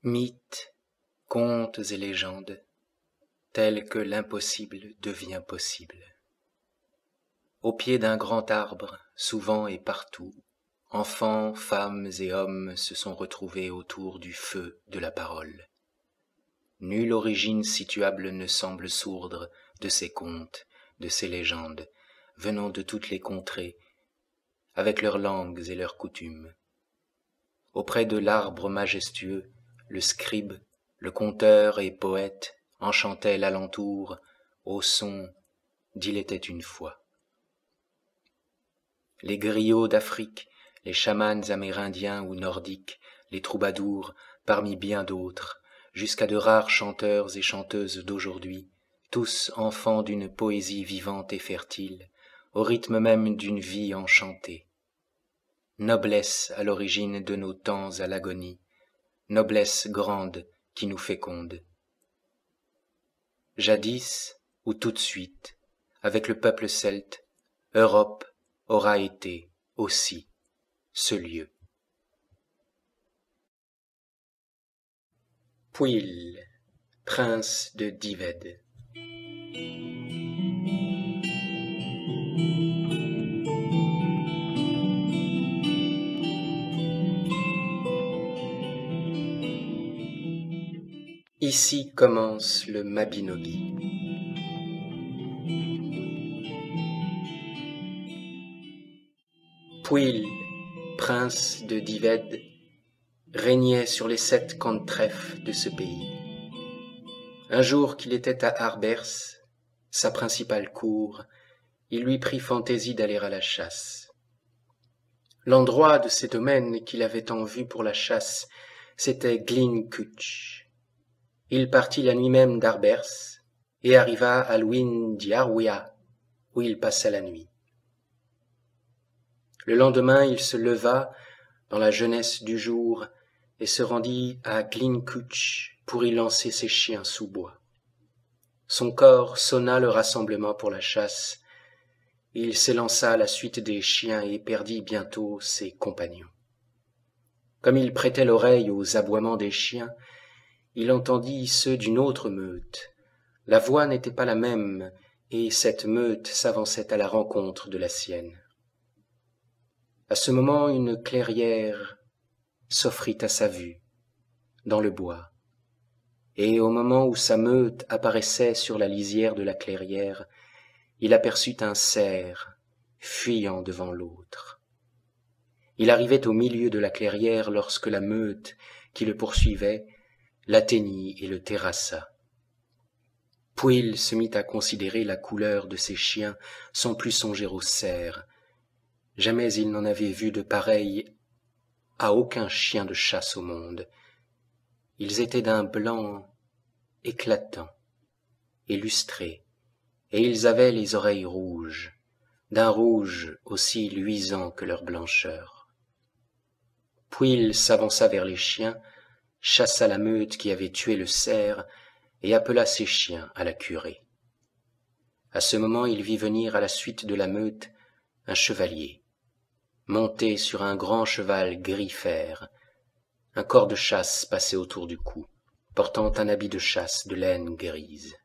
Mythes, contes et légendes, tels que l'impossible devient possible. Au pied d'un grand arbre, souvent et partout, enfants, femmes et hommes se sont retrouvés autour du feu de la parole. Nulle origine situable ne semble sourdre de ces contes, de ces légendes, venant de toutes les contrées, avec leurs langues et leurs coutumes. Auprès de l'arbre majestueux, le scribe, le conteur et poète enchantaient l'alentour au son d'Il était une fois. Les griots d'Afrique, les chamans amérindiens ou nordiques, les troubadours, parmi bien d'autres, jusqu'à de rares chanteurs et chanteuses d'aujourd'hui, tous enfants d'une poésie vivante et fertile, au rythme même d'une vie enchantée. Noblesse à l'origine de nos temps à l'agonie, noblesse grande qui nous féconde. Jadis ou tout de suite, avec le peuple celte, Europe aura été aussi ce lieu. Pwyll, prince de Dyved. Ici commence le Mabinogi. Pwyll, prince de Dyved, régnait sur les 7 camps de trèfle de ce pays. Un jour qu'il était à Harbers, sa principale cour, il lui prit fantaisie d'aller à la chasse. L'endroit de ses domaines qu'il avait en vue pour la chasse, c'était Glencuch. Il partit la nuit même d'Harbers et arriva à Luin d'Iarwia, où il passa la nuit. Le lendemain, il se leva dans la jeunesse du jour et se rendit à Glencuch pour y lancer ses chiens sous bois. Son corps sonna le rassemblement pour la chasse. Il s'élança à la suite des chiens et perdit bientôt ses compagnons. Comme il prêtait l'oreille aux aboiements des chiens, il entendit ceux d'une autre meute. La voix n'était pas la même, et cette meute s'avançait à la rencontre de la sienne. À ce moment, une clairière s'offrit à sa vue, dans le bois, et au moment où sa meute apparaissait sur la lisière de la clairière, il aperçut un cerf fuyant devant l'autre. Il arrivait au milieu de la clairière lorsque la meute qui le poursuivait l'atteignit et le terrassa. Pwyll se mit à considérer la couleur de ses chiens sans plus songer au cerf. Jamais il n'en avait vu de pareil à aucun chien de chasse au monde. Ils étaient d'un blanc éclatant et lustré, et ils avaient les oreilles rouges, d'un rouge aussi luisant que leur blancheur. Pwyll s'avança vers les chiens, chassa la meute qui avait tué le cerf et appela ses chiens à la curée. À ce moment, il vit venir à la suite de la meute un chevalier, monté sur un grand cheval gris-fer, un cor de chasse passé autour du cou, portant un habit de chasse de laine grise.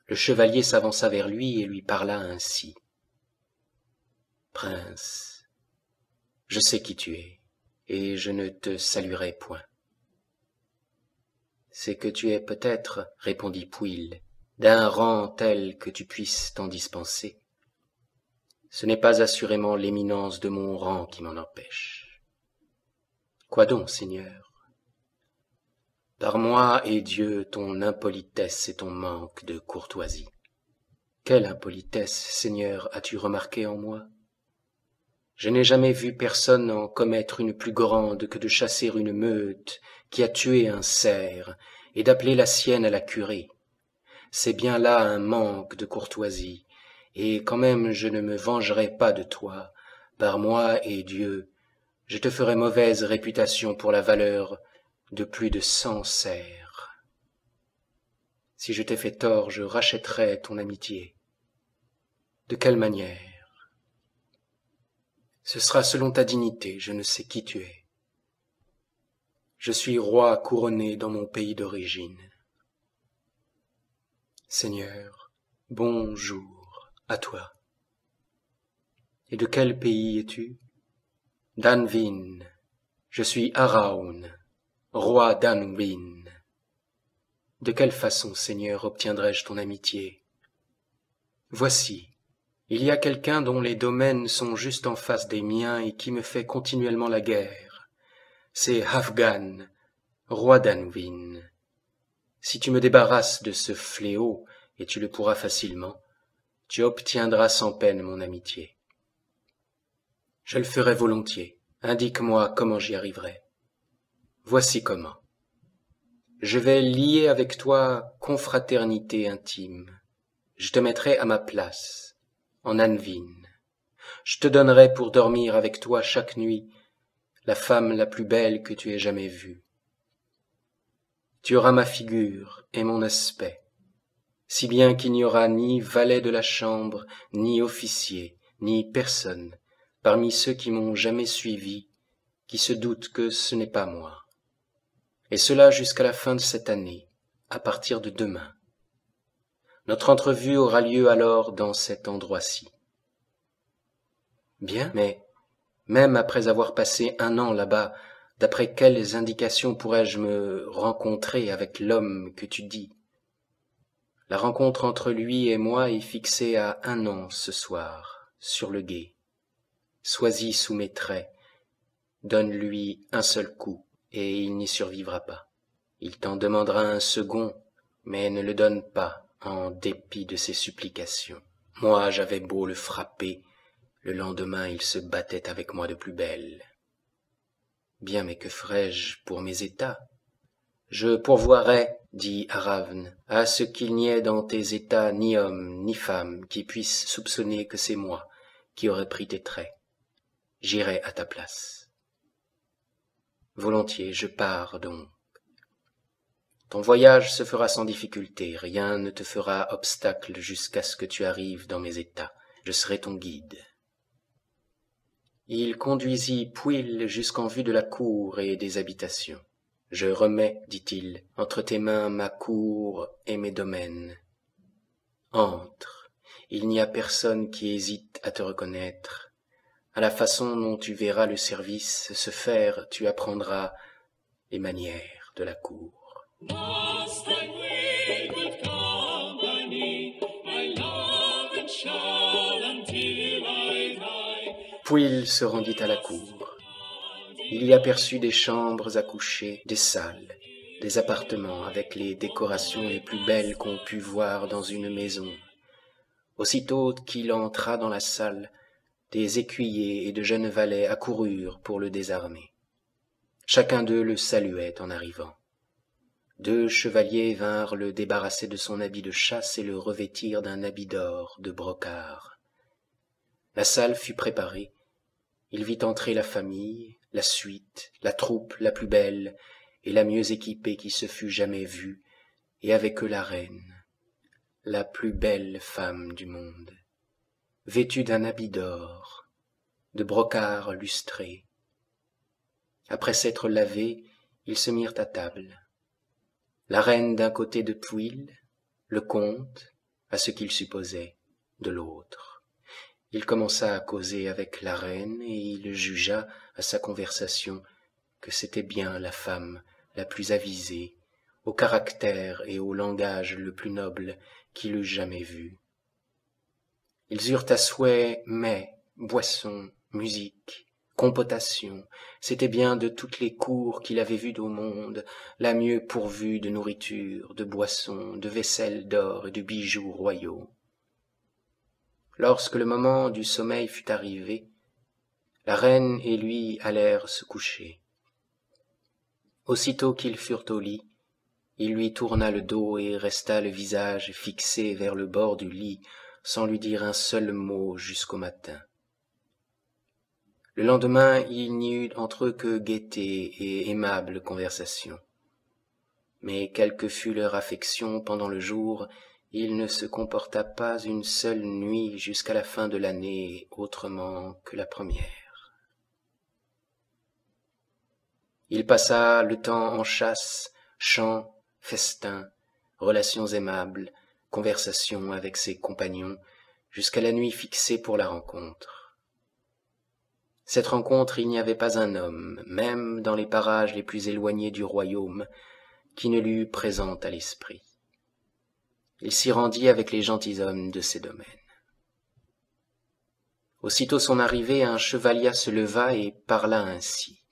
Le chevalier s'avança vers lui et lui parla ainsi. « Prince, je sais qui tu es, et je ne te saluerai point. »« C'est que tu es peut-être, répondit Pwyll, d'un rang tel que tu puisses t'en dispenser. Ce n'est pas assurément l'éminence de mon rang qui m'en empêche. Quoi donc, Seigneur? Par moi et Dieu ton impolitesse et ton manque de courtoisie. Quelle impolitesse, Seigneur, as-tu remarqué en moi? Je n'ai jamais vu personne en commettre une plus grande que de chasser une meute qui a tué un cerf et d'appeler la sienne à la curée. C'est bien là un manque de courtoisie, et quand même je ne me vengerai pas de toi. Par moi et Dieu, je te ferai mauvaise réputation pour la valeur de plus de 100 cerfs. Si je t'ai fait tort, je rachèterai ton amitié. De quelle manière? Ce sera selon ta dignité, je ne sais qui tu es. je suis roi couronné dans mon pays d'origine. Seigneur, bonjour à toi. Et de quel pays es-tu? d'Anvin, je suis Araun, roi d'Anvin. De quelle façon, Seigneur, obtiendrai-je ton amitié? Voici, il y a quelqu'un dont les domaines sont juste en face des miens et qui me fait continuellement la guerre. C'est Afghan, roi d'Anvin. Si tu me débarrasses de ce fléau, et tu le pourras facilement, tu obtiendras sans peine mon amitié. Je le ferai volontiers. Indique-moi comment j'y arriverai. Voici comment. Je vais lier avec toi confraternité intime. Je te mettrai à ma place, en Anvin. Je te donnerai pour dormir avec toi chaque nuit la femme la plus belle que tu aies jamais vue. Tu auras ma figure et mon aspect, si bien qu'il n'y aura ni valet de la chambre, ni officier, ni personne, parmi ceux qui m'ont jamais suivi, qui se doutent que ce n'est pas moi. Et cela jusqu'à la fin de cette année, à partir de demain. Notre entrevue aura lieu alors dans cet endroit-ci. Bien, mais même après avoir passé 1 an là-bas, d'après quelles indications pourrais-je me rencontrer avec l'homme que tu dis? La rencontre entre lui et moi est fixée à 1 an ce soir, sur le gué. Sois-y sous mes traits, donne-lui un seul coup, et il n'y survivra pas. Il t'en demandera un second, mais ne le donne pas, en dépit de ses supplications. Moi, j'avais beau le frapper, le lendemain il se battait avec moi de plus belle. Bien, mais que ferais-je pour mes états? Je pourvoirai, dit Aravn, à ce qu'il n'y ait dans tes états ni homme ni femme qui puisse soupçonner que c'est moi qui aurais pris tes traits. J'irai à ta place. Volontiers, je pars donc. Ton voyage se fera sans difficulté, rien ne te fera obstacle jusqu'à ce que tu arrives dans mes états. Je serai ton guide. Il conduisit Pwyll jusqu'en vue de la cour et des habitations. Je remets, dit-il, entre tes mains ma cour et mes domaines. Entre, il n'y a personne qui hésite à te reconnaître. À la façon dont tu verras le service se faire, tu apprendras les manières de la cour. Lost and weary with company, I love and shall until I die. Pwyll se rendit à la cour. Il y aperçut des chambres à coucher, des salles, des appartements avec les décorations les plus belles qu'on pût voir dans une maison. Aussitôt qu'il entra dans la salle, des écuyers et de jeunes valets accoururent pour le désarmer. Chacun d'eux le saluait en arrivant. 2 chevaliers vinrent le débarrasser de son habit de chasse et le revêtir d'un habit d'or, de brocart. La salle fut préparée. Il vit entrer la famille, la suite, la troupe la plus belle et la mieux équipée qui se fût jamais vue, et avec eux la reine, la plus belle femme du monde, vêtue d'un habit d'or, de brocart lustré. Après s'être lavés, ils se mirent à table. La reine d'un côté de Pwyll, le comte, à ce qu'il supposait, de l'autre. Il commença à causer avec la reine et il jugea à sa conversation que c'était bien la femme la plus avisée, au caractère et au langage le plus noble qu'il eût jamais vu. Ils eurent à souhait mets, boissons, musique, compotation. C'était bien de toutes les cours qu'il avait vues au monde, la mieux pourvue de nourriture, de boissons, de vaisselle d'or et de bijoux royaux. Lorsque le moment du sommeil fut arrivé, la reine et lui allèrent se coucher. Aussitôt qu'ils furent au lit, il lui tourna le dos et resta le visage fixé vers le bord du lit, sans lui dire un seul mot jusqu'au matin. Le lendemain, il n'y eut entre eux que gaieté et aimable conversation. Mais quelle que fût leur affection pendant le jour, il ne se comporta pas une seule nuit jusqu'à la fin de l'année autrement que la première. Il passa le temps en chasse, chants, festins, relations aimables, conversations avec ses compagnons, jusqu'à la nuit fixée pour la rencontre. Cette rencontre, il n'y avait pas un homme, même dans les parages les plus éloignés du royaume, qui ne l'eût présente à l'esprit. Il s'y rendit avec les gentilshommes de ses domaines. Aussitôt son arrivée, un chevalier se leva et parla ainsi.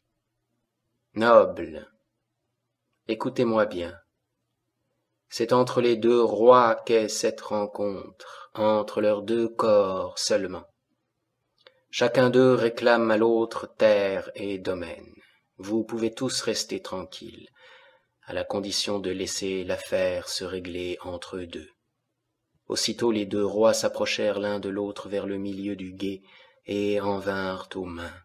« Noble, écoutez-moi bien. C'est entre les deux rois qu'est cette rencontre, entre leurs deux corps seulement. Chacun d'eux réclame à l'autre terre et domaine. Vous pouvez tous rester tranquilles, à la condition de laisser l'affaire se régler entre eux deux. » Aussitôt les deux rois s'approchèrent l'un de l'autre vers le milieu du gué et en vinrent aux mains.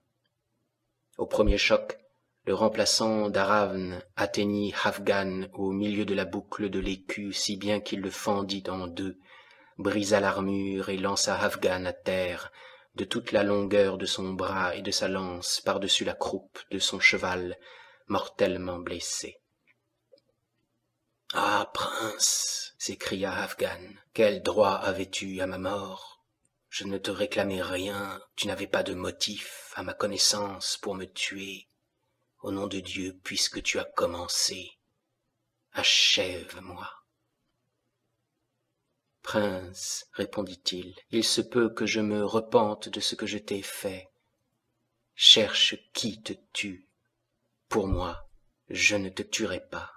Au premier choc, le remplaçant d'Aravn atteignit Afghan au milieu de la boucle de l'écu si bien qu'il le fendit en deux, brisa l'armure et lança Afghan à terre de toute la longueur de son bras et de sa lance par-dessus la croupe de son cheval, mortellement blessé. « Ah, prince !» s'écria Afghan, « quel droit avais-tu à ma mort? Je ne te réclamais rien, tu n'avais pas de motif à ma connaissance pour me tuer. Au nom de Dieu, puisque tu as commencé, achève-moi. » « Prince, répondit-il, il se peut que je me repente de ce que je t'ai fait. Cherche qui te tue. Pour moi, je ne te tuerai pas.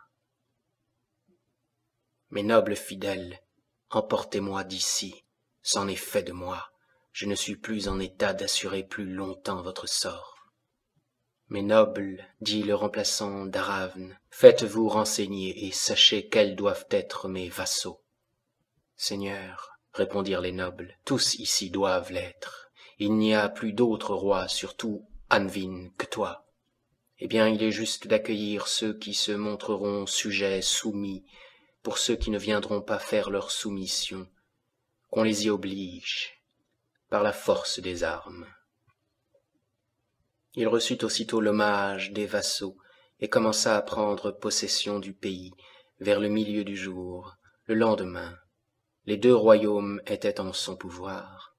Mes nobles fidèles, emportez-moi d'ici, c'en est fait de moi, je ne suis plus en état d'assurer plus longtemps votre sort. Mes nobles, dit le remplaçant d'Aravn, faites-vous renseigner et sachez quels doivent être mes vassaux. Seigneur, répondirent les nobles, tous ici doivent l'être. Il n'y a plus d'autre roi, surtout Anvin, que toi. Eh bien, il est juste d'accueillir ceux qui se montreront sujets, soumis, pour ceux qui ne viendront pas faire leur soumission, qu'on les y oblige, par la force des armes. Il reçut aussitôt l'hommage des vassaux et commença à prendre possession du pays vers le milieu du jour. Le lendemain, les deux royaumes étaient en son pouvoir.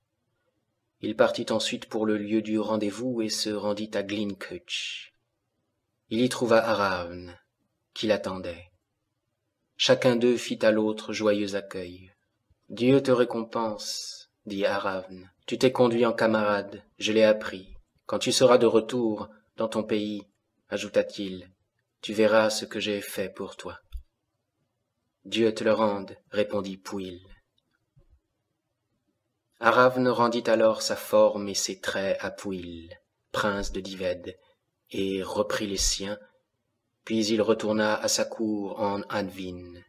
Il partit ensuite pour le lieu du rendez-vous et se rendit à Gleancuch. Il y trouva Aravn, qui l'attendait. Chacun d'eux fit à l'autre joyeux accueil. « Dieu te récompense, dit Aravn. Tu t'es conduit en camarade, je l'ai appris. Quand tu seras de retour dans ton pays, ajouta-t-il, tu verras ce que j'ai fait pour toi. »« Dieu te le rende, répondit Pwyll. Aravn rendit alors sa forme et ses traits à Pwyll, prince de Dyved, et reprit les siens, puis il retourna à sa cour en Anvin.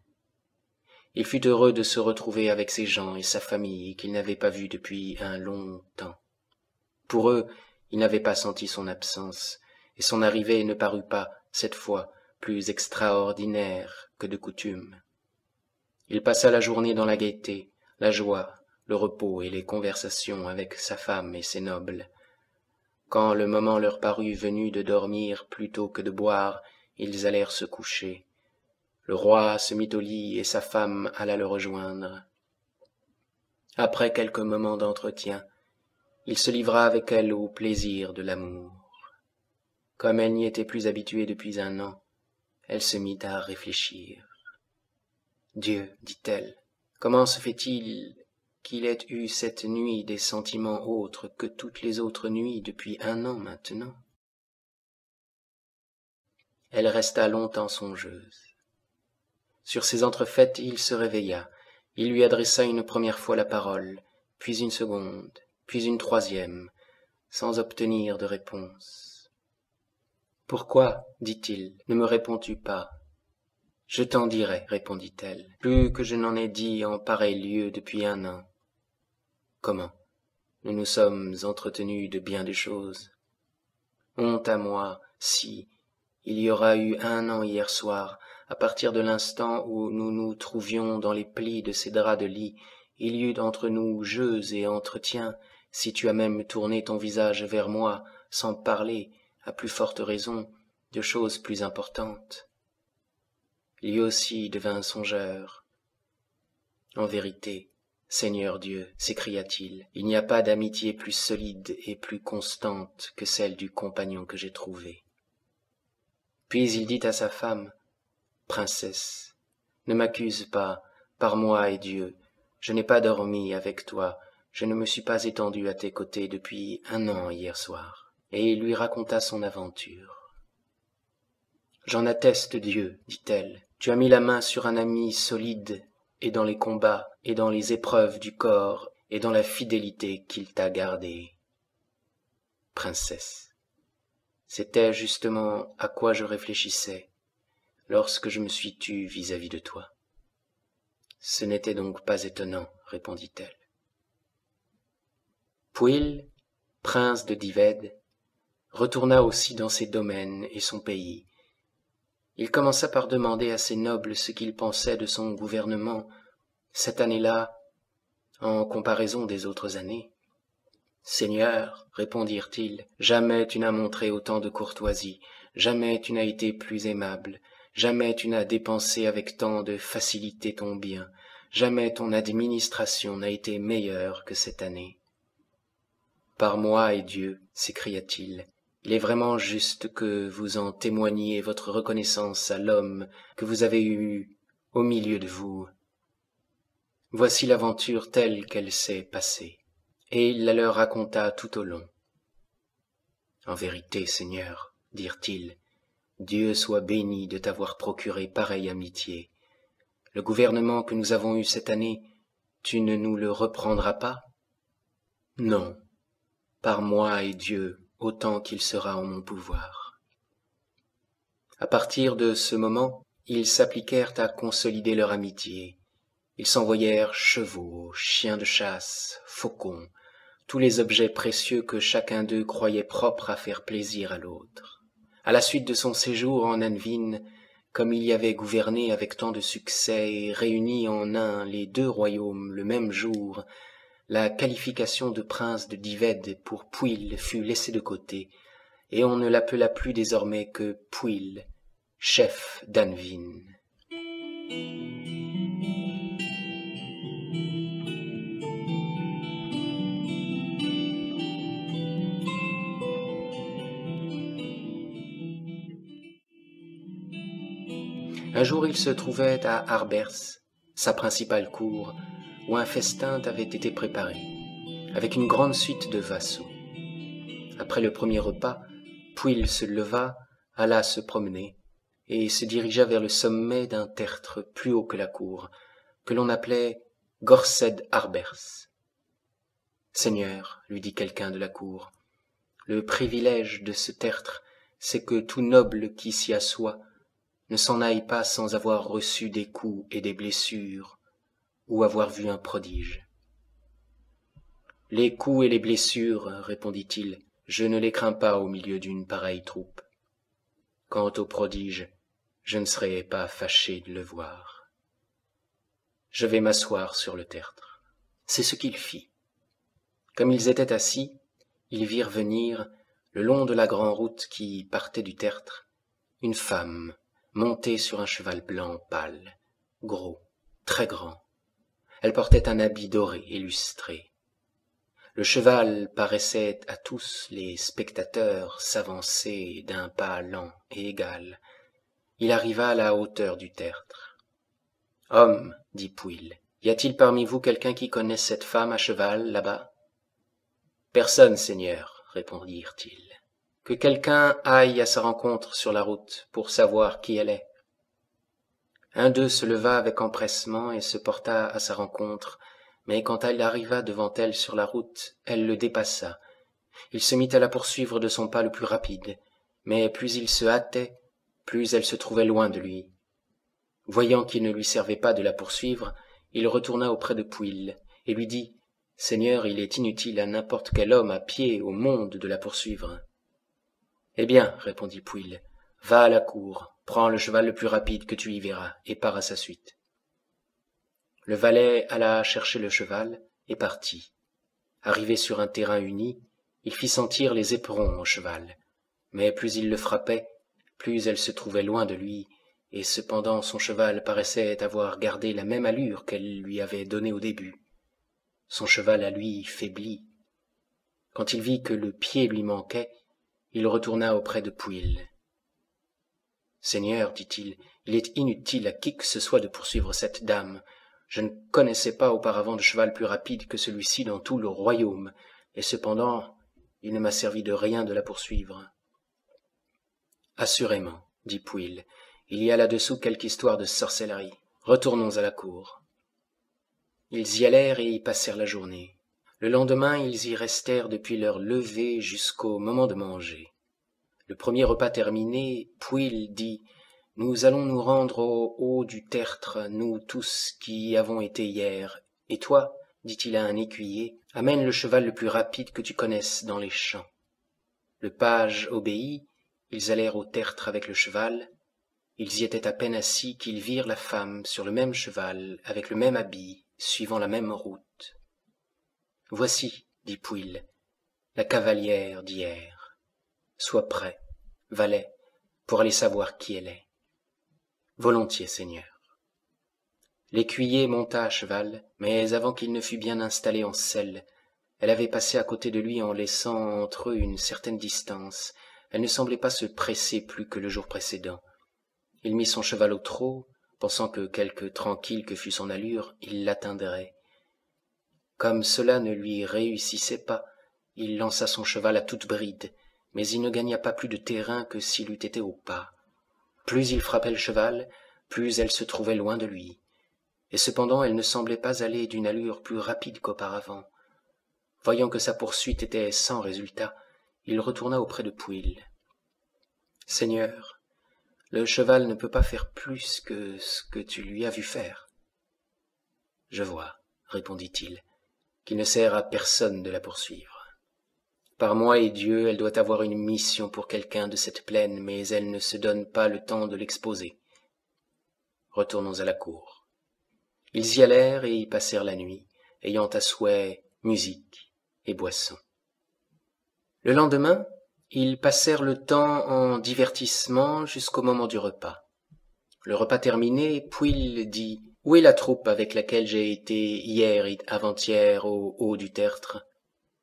Il fut heureux de se retrouver avec ses gens et sa famille qu'il n'avait pas vus depuis un long temps. Pour eux, il n'avait pas senti son absence, et son arrivée ne parut pas, cette fois, plus extraordinaire que de coutume. Il passa la journée dans la gaieté, la joie, le repos et les conversations avec sa femme et ses nobles. Quand le moment leur parut venu de dormir plutôt que de boire, ils allèrent se coucher. Le roi se mit au lit et sa femme alla le rejoindre. Après quelques moments d'entretien, il se livra avec elle au plaisir de l'amour. Comme elle n'y était plus habituée depuis un an, elle se mit à réfléchir. « Dieu, dit-elle, comment se fait-il qu'il ait eu cette nuit des sentiments autres que toutes les autres nuits depuis un an maintenant ?» Elle resta longtemps songeuse. Sur ces entrefaites, il se réveilla. Il lui adressa une première fois la parole, puis une seconde, puis une troisième, sans obtenir de réponse. « Pourquoi, dit-il, ne me réponds-tu pas ?»« Je t'en dirai, répondit-elle, plus que je n'en ai dit en pareil lieu depuis un an. »« Comment? Nous nous sommes entretenus de bien des choses. Honte à moi, si, il y aura eu un an hier soir, à partir de l'instant où nous nous trouvions dans les plis de ces draps de lit, il y eut entre nous jeux et entretiens, si tu as même tourné ton visage vers moi, sans parler, à plus forte raison, de choses plus importantes. Lui aussi devint songeur. En vérité, Seigneur Dieu, s'écria-t-il, il n'y a pas d'amitié plus solide et plus constante que celle du compagnon que j'ai trouvé. Puis il dit à sa femme, « Princesse, ne m'accuse pas, par moi et Dieu, je n'ai pas dormi avec toi, je ne me suis pas étendu à tes côtés depuis 1 an hier soir. » Et il lui raconta son aventure. « J'en atteste Dieu, dit-elle, tu as mis la main sur un ami solide, et dans les combats, et dans les épreuves du corps, et dans la fidélité qu'il t'a gardée. Princesse, c'était justement à quoi je réfléchissais lorsque je me suis tue vis-à-vis de toi. Ce n'était donc pas étonnant, répondit-elle. Pwyll, prince de Dyved, retourna aussi dans ses domaines et son pays. Il commença par demander à ses nobles ce qu'ils pensaient de son gouvernement cette année-là en comparaison des autres années. « Seigneur, répondirent-ils, jamais tu n'as montré autant de courtoisie, jamais tu n'as été plus aimable, jamais tu n'as dépensé avec tant de facilité ton bien, jamais ton administration n'a été meilleure que cette année. » « Par moi et Dieu, s'écria-t-il, il est vraiment juste que vous en témoigniez votre reconnaissance à l'homme que vous avez eu au milieu de vous. Voici l'aventure telle qu'elle s'est passée. » Et il la leur raconta tout au long. « En vérité, Seigneur, dirent-ils, Dieu soit béni de t'avoir procuré pareille amitié. Le gouvernement que nous avons eu cette année, tu ne nous le reprendras pas? Non, par moi et Dieu, autant qu'il sera en mon pouvoir. » À partir de ce moment, ils s'appliquèrent à consolider leur amitié. Ils s'envoyèrent chevaux, chiens de chasse, faucons, tous les objets précieux que chacun d'eux croyait propres à faire plaisir à l'autre. À la suite de son séjour en Annvin, comme il y avait gouverné avec tant de succès et réuni en un les 2 royaumes le même jour, la qualification de prince de Dyved pour Pwyll fut laissée de côté, et on ne l'appela plus désormais que Pwyll, chef d'Annvin. Un jour il se trouvait à Harbers, sa principale cour, où un festin avait été préparé, avec une grande suite de vassaux. Après le premier repas, Pwyll se leva, alla se promener, et se dirigea vers le sommet d'un tertre plus haut que la cour, que l'on appelait Gorsedd Harbers. « Seigneur, lui dit quelqu'un de la cour, le privilège de ce tertre, c'est que tout noble qui s'y assoit ne s'en aille pas sans avoir reçu des coups et des blessures, ou avoir vu un prodige. »« Les coups et les blessures, répondit-il, je ne les crains pas au milieu d'une pareille troupe. Quant au prodige, je ne serais pas fâché de le voir. Je vais m'asseoir sur le tertre. » C'est ce qu'il fit. Comme ils étaient assis, ils virent venir, le long de la grande route qui partait du tertre, une femme montée sur un cheval blanc pâle, gros, très grand. Elle portait un habit doré et lustré. Le cheval paraissait à tous les spectateurs s'avancer d'un pas lent et égal. Il arriva à la hauteur du tertre. « Homme, dit Pwyll, y a-t-il parmi vous quelqu'un qui connaisse cette femme à cheval là-bas ?»« Personne, Seigneur, répondirent-ils. »« Que quelqu'un aille à sa rencontre sur la route pour savoir qui elle est. » Un d'eux se leva avec empressement et se porta à sa rencontre, mais quand elle arriva devant elle sur la route, elle le dépassa. Il se mit à la poursuivre de son pas le plus rapide, mais plus il se hâtait, plus elle se trouvait loin de lui. Voyant qu'il ne lui servait pas de la poursuivre, il retourna auprès de Pwyll et lui dit « Seigneur, il est inutile à n'importe quel homme à pied au monde de la poursuivre. »« Eh bien, répondit Pwyll, va à la cour, prends le cheval le plus rapide que tu y verras, et pars à sa suite. » Le valet alla chercher le cheval et partit. Arrivé sur un terrain uni, il fit sentir les éperons au cheval, mais plus il le frappait, plus elle se trouvait loin de lui, et cependant son cheval paraissait avoir gardé la même allure qu'elle lui avait donnée au début. Son cheval à lui faiblit. Quand il vit que le pied lui manquait, il retourna auprès de Pwyll. « Seigneur, dit-il, il est inutile à qui que ce soit de poursuivre cette dame. Je ne connaissais pas auparavant de cheval plus rapide que celui-ci dans tout le royaume, et cependant il ne m'a servi de rien de la poursuivre. »« Assurément, dit Pwyll, il y a là-dessous quelque histoire de sorcellerie. Retournons à la cour. » Ils y allèrent et y passèrent la journée. Le lendemain, ils y restèrent depuis leur lever jusqu'au moment de manger. Le premier repas terminé, Pwyll dit « Nous allons nous rendre au haut du tertre, nous tous qui y avons été hier. Et toi, dit-il à un écuyer, amène le cheval le plus rapide que tu connaisses dans les champs. » Le page obéit, ils allèrent au tertre avec le cheval. Ils y étaient à peine assis qu'ils virent la femme sur le même cheval, avec le même habit, suivant la même route. « Voici, dit Pwyll, la cavalière d'hier. Sois prêt, valet, pour aller savoir qui elle est. »« Volontiers, seigneur. » L'écuyer monta à cheval, mais avant qu'il ne fût bien installé en selle, elle avait passé à côté de lui en laissant entre eux une certaine distance. Elle ne semblait pas se presser plus que le jour précédent. Il mit son cheval au trot, pensant que quelque tranquille que fût son allure, il l'atteindrait. Comme cela ne lui réussissait pas, il lança son cheval à toute bride, mais il ne gagna pas plus de terrain que s'il eût été au pas. Plus il frappait le cheval, plus elle se trouvait loin de lui, et cependant elle ne semblait pas aller d'une allure plus rapide qu'auparavant. Voyant que sa poursuite était sans résultat, il retourna auprès de Pwyll. « Seigneur, le cheval ne peut pas faire plus que ce que tu lui as vu faire. »« Je vois, répondit-il, qu'il ne sert à personne de la poursuivre. Par moi et Dieu, elle doit avoir une mission pour quelqu'un de cette plaine, mais elle ne se donne pas le temps de l'exposer. Retournons à la cour. » Ils y allèrent et y passèrent la nuit, ayant à souhait musique et boissons. Le lendemain, ils passèrent le temps en divertissement jusqu'au moment du repas. Le repas terminé, Pwyll dit « Où est la troupe avec laquelle j'ai été hier et avant-hier au haut du tertre ?»«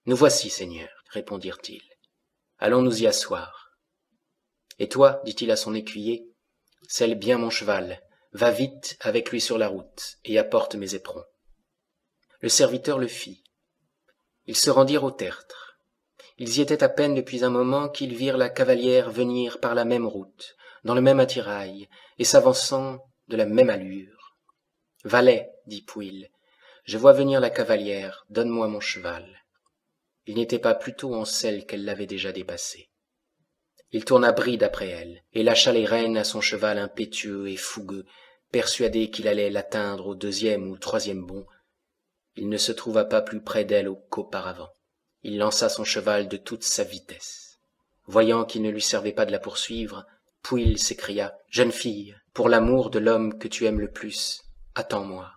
Nous voici, seigneur, répondirent-ils. Allons nous y asseoir. »« Et toi, dit-il à son écuyer, selle bien mon cheval, va vite avec lui sur la route et apporte mes éperons. » Le serviteur le fit. Ils se rendirent au tertre. Ils y étaient à peine depuis un moment qu'ils virent la cavalière venir par la même route, dans le même attirail, et s'avançant de la même allure. « Valet, dit Pwyll, je vois venir la cavalière, donne-moi mon cheval. » Il n'était pas plus tôt en selle qu'elle l'avait déjà dépassé. Il tourna bride après elle, et lâcha les rênes à son cheval impétueux et fougueux, persuadé qu'il allait l'atteindre au deuxième ou troisième bond. Il ne se trouva pas plus près d'elle qu'auparavant. Il lança son cheval de toute sa vitesse. Voyant qu'il ne lui servait pas de la poursuivre, Pwyll s'écria « Jeune fille, pour l'amour de l'homme que tu aimes le plus, attends-moi. »«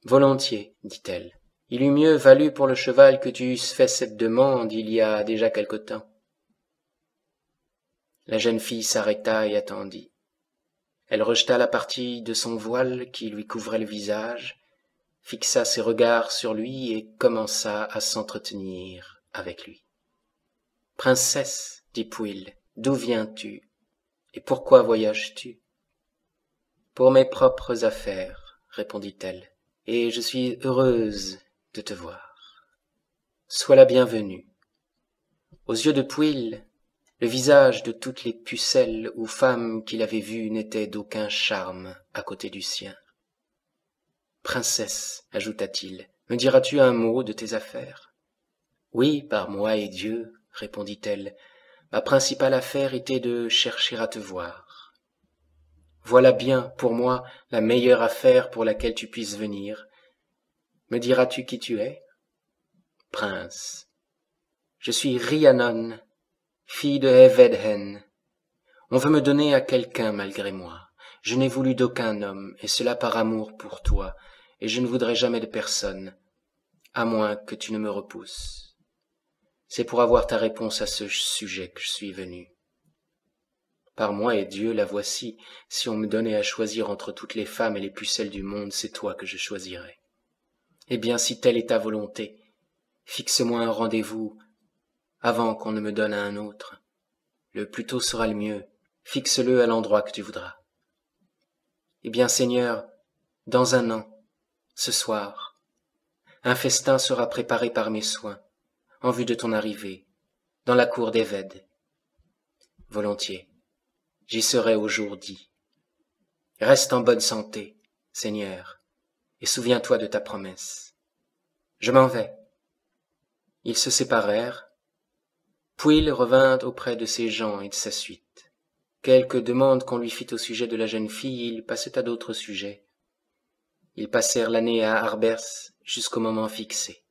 Volontiers, dit-elle. Il eût mieux valu pour le cheval que tu eusses fait cette demande il y a déjà quelque temps. » La jeune fille s'arrêta et attendit. Elle rejeta la partie de son voile qui lui couvrait le visage, fixa ses regards sur lui et commença à s'entretenir avec lui. « Princesse, dit Pwyll, d'où viens-tu et pourquoi voyages-tu ?»« Pour mes propres affaires, répondit-elle, et je suis heureuse de te voir. Sois la bienvenue. » Aux yeux de Pwyll, le visage de toutes les pucelles ou femmes qu'il avait vues n'était d'aucun charme à côté du sien. « Princesse, ajouta-t-il, me diras-tu un mot de tes affaires ?»« Oui, par moi et Dieu, répondit-elle, ma principale affaire était de chercher à te voir. Voilà bien, pour moi, la meilleure affaire pour laquelle tu puisses venir. Me diras-tu qui tu es ? Prince, je suis Rhiannon, fille de Evedhen. On veut me donner à quelqu'un malgré moi. Je n'ai voulu d'aucun homme, et cela par amour pour toi, et je ne voudrais jamais de personne, à moins que tu ne me repousses. C'est pour avoir ta réponse à ce sujet que je suis venu. Par moi et Dieu, la voici. Si on me donnait à choisir entre toutes les femmes et les pucelles du monde, c'est toi que je choisirais. Eh bien, si telle est ta volonté, fixe-moi un rendez-vous avant qu'on ne me donne à un autre. Le plus tôt sera le mieux. Fixe-le à l'endroit que tu voudras. Eh bien, Seigneur, dans un an, ce soir, un festin sera préparé par mes soins, en vue de ton arrivée, dans la cour d'Éved. Volontiers, j'y serai au jour dit. Reste en bonne santé, Seigneur, et souviens-toi de ta promesse. Je m'en vais. Ils se séparèrent. Pwyll revint auprès de ses gens et de sa suite. Quelques demandes qu'on lui fit au sujet de la jeune fille, il passait à d'autres sujets. Ils passèrent l'année à Harbers jusqu'au moment fixé.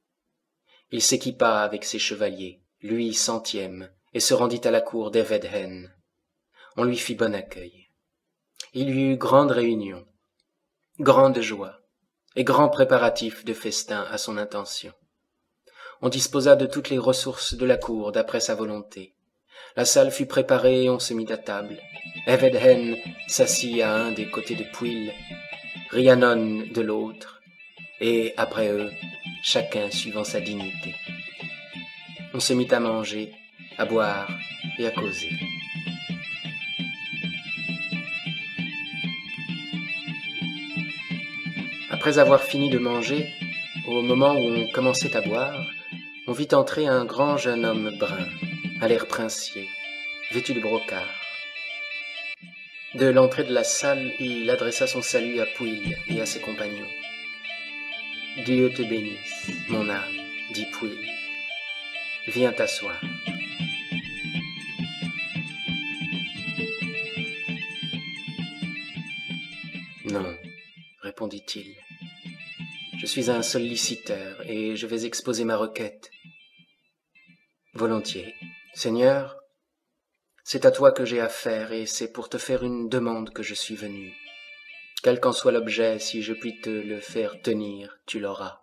Il s'équipa avec ses chevaliers, lui 100e, et se rendit à la cour d'Évedhen. On lui fit bon accueil. Il y eut grande réunion, grande joie, et grands préparatifs de festin à son intention. On disposa de toutes les ressources de la cour d'après sa volonté. La salle fut préparée et on se mit à table. Évedhen s'assit à un des côtés de Pwyll, Rhiannon de l'autre, et après eux, chacun suivant sa dignité. On se mit à manger, à boire et à causer. Après avoir fini de manger, au moment où on commençait à boire, on vit entrer un grand jeune homme brun, à l'air princier, vêtu de brocart. De l'entrée de la salle, il adressa son salut à Pwyll et à ses compagnons. « Dieu te bénisse, mon âme, dit Pwyll. Viens t'asseoir. » Non, répondit-il. Je suis un solliciteur et je vais exposer ma requête. Volontiers. Seigneur, c'est à toi que j'ai affaire et c'est pour te faire une demande que je suis venu. Quel qu'en soit l'objet, si je puis te le faire tenir, tu l'auras.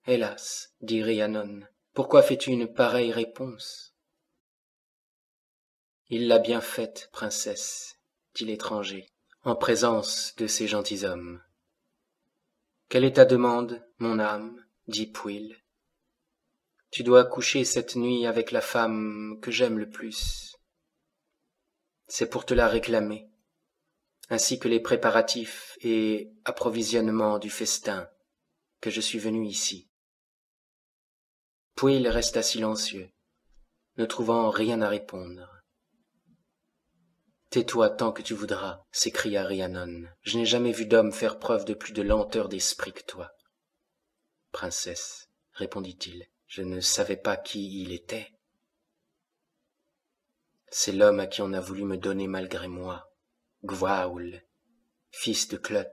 Hélas, dit Rhiannon, pourquoi fais-tu une pareille réponse? Il l'a bien faite, princesse, dit l'étranger, en présence de ces gentilshommes. Quelle est ta demande, mon âme? Dit Pwyll. Tu dois coucher cette nuit avec la femme que j'aime le plus. C'est pour te la réclamer, ainsi que les préparatifs et approvisionnements du festin, que je suis venu ici. Pwyll resta silencieux, ne trouvant rien à répondre. « Tais-toi tant que tu voudras, s'écria Rhiannon. Je n'ai jamais vu d'homme faire preuve de plus de lenteur d'esprit que toi. »« Princesse, répondit-il, je ne savais pas qui il était. C'est l'homme à qui on a voulu me donner malgré moi, Gwawl, fils de Clot,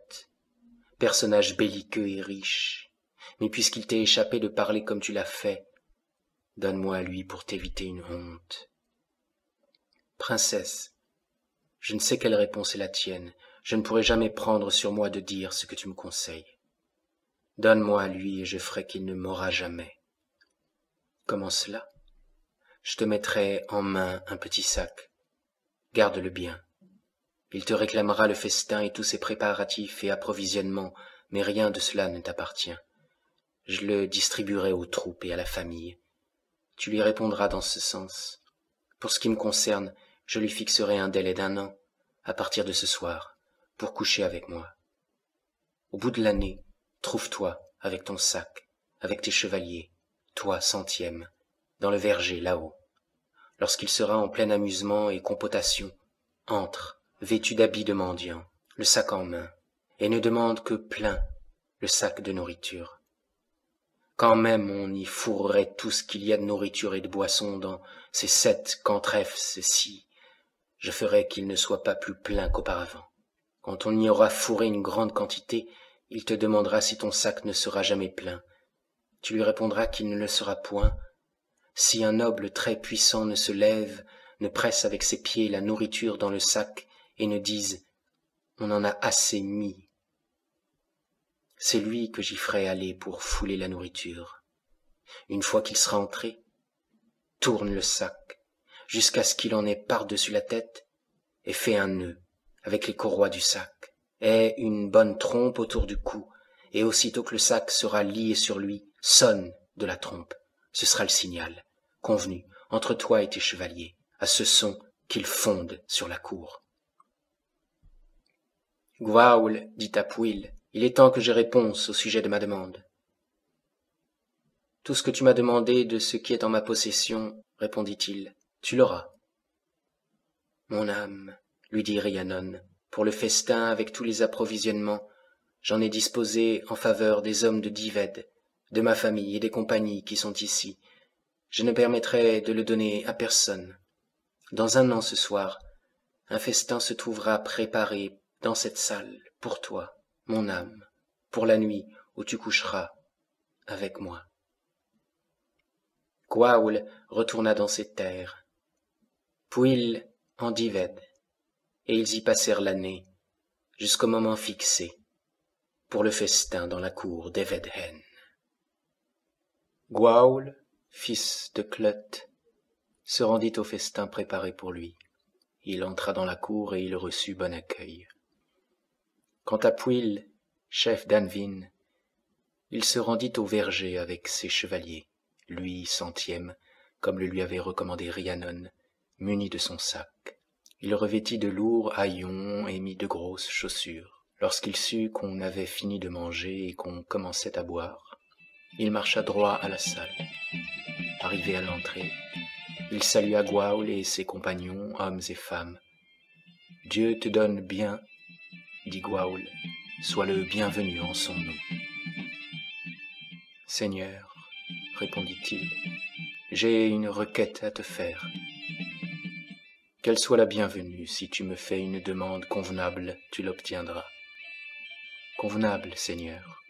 personnage belliqueux et riche. Mais puisqu'il t'est échappé de parler comme tu l'as fait, donne-moi à lui pour t'éviter une honte. Princesse, je ne sais quelle réponse est la tienne, je ne pourrai jamais prendre sur moi de dire ce que tu me conseilles. Donne-moi à lui et je ferai qu'il ne m'aura jamais. Comment cela? Je te mettrai en main un petit sac. Garde-le bien. Il te réclamera le festin et tous ses préparatifs et approvisionnements, mais rien de cela ne t'appartient. Je le distribuerai aux troupes et à la famille. Tu lui répondras dans ce sens. Pour ce qui me concerne, je lui fixerai un délai d'1 an, à partir de ce soir, pour coucher avec moi. Au bout de l'année, trouve-toi avec ton sac, avec tes chevaliers, toi 100e, dans le verger là-haut. Lorsqu'il sera en plein amusement et compotation, entre, vêtu d'habits de mendiant, le sac en main, et ne demande que plein le sac de nourriture. Quand même on y fourrerait tout ce qu'il y a de nourriture et de boisson dans ces 7 cantrefs-ci, je ferai qu'il ne soit pas plus plein qu'auparavant. Quand on y aura fourré une grande quantité, il te demandera si ton sac ne sera jamais plein. Tu lui répondras qu'il ne le sera point. Si un noble très puissant ne se lève, ne presse avec ses pieds la nourriture dans le sac et ne dise « on en a assez mis », c'est lui que j'y ferai aller pour fouler la nourriture. Une fois qu'il sera entré, tourne le sac jusqu'à ce qu'il en ait par-dessus la tête et fais un nœud avec les courroies du sac. Aie une bonne trompe autour du cou, et aussitôt que le sac sera lié sur lui, sonne de la trompe. Ce sera le signal, convenu, entre toi et tes chevaliers, à ce son qu'ils fondent sur la cour. Gwawl dit à Pwyll, il est temps que je réponse au sujet de ma demande. Tout ce que tu m'as demandé de ce qui est en ma possession, répondit-il, tu l'auras. Mon âme, lui dit Rhiannon, pour le festin avec tous les approvisionnements, j'en ai disposé en faveur des hommes de Dyved, de ma famille et des compagnies qui sont ici. Je ne permettrai de le donner à personne. Dans un an ce soir, un festin se trouvera préparé dans cette salle, pour toi, mon âme, pour la nuit où tu coucheras avec moi. Gwawl retourna dans ses terres, Pwyll en Dyved, et ils y passèrent l'année, jusqu'au moment fixé, pour le festin dans la cour d'Evedhen. Gwawl, fils de Clut, se rendit au festin préparé pour lui. Il entra dans la cour et il reçut bon accueil. Quant à Pwyll, chef d'Anvin, il se rendit au verger avec ses chevaliers, lui 100e, comme le lui avait recommandé Rhiannon, muni de son sac. Il revêtit de lourds haillons et mit de grosses chaussures. Lorsqu'il sut qu'on avait fini de manger et qu'on commençait à boire, il marcha droit à la salle. Arrivé à l'entrée, il salua Gwawl et ses compagnons, hommes et femmes. « Dieu te donne bien, » dit Gwawl, « sois le bienvenu en son nom. »« Seigneur, » répondit-il, « j'ai une requête à te faire. Qu'elle soit la bienvenue, si tu me fais une demande convenable, tu l'obtiendras. » « Convenable, Seigneur,